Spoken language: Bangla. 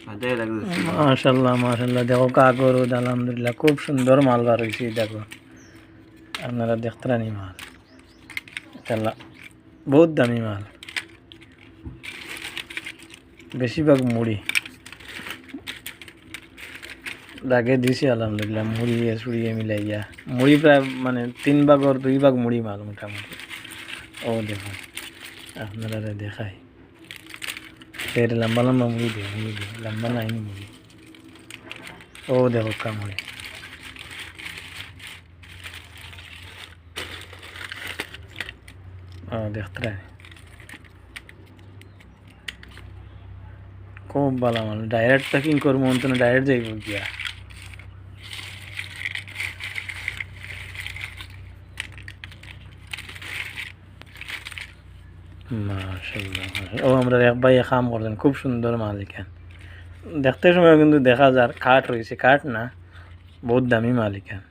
মাশাল্লাহ মাশাল্লাহ, দেখো কাগরুদ আলহামদুলিল্লাহ খুব সুন্দর মাল বার হয়েছে। দেখো আপনারা দেখতেরানি মাল, তাহলে বহুত দামি মাল, বেশিরভাগ মুড়ি দাগে দিছি আলহামদুলিল্লাহ, মুড়িয়ে সুড়িয়ে মিলাইয়া মুড়ি প্রায় মানে 3 ভাগের 2 ভাগ মুড়ি মাল মোটামুটি। ও দেখুন আপনারা দেখাই, ফের লম্বা লম্বা মুড়ি দিয়ে লম্বা লাইন মুড়ি। ও দেখো কামড়ে, ও দেখতে খুব ভালো মাল। ডাইরেক্ট প্যাকিং করবো তো না, ডাইরেক্ট যাইব গিয়া। মাশাআল্লাহ মাশাআল্লাহ। ও আমরা এক ভাই কাম করছেন, খুব সুন্দর মাল এখান দেখতে সময় কিন্তু দেখা যার কাঠ রয়েছে, কাঠ না বহুত দামি মাল এখান।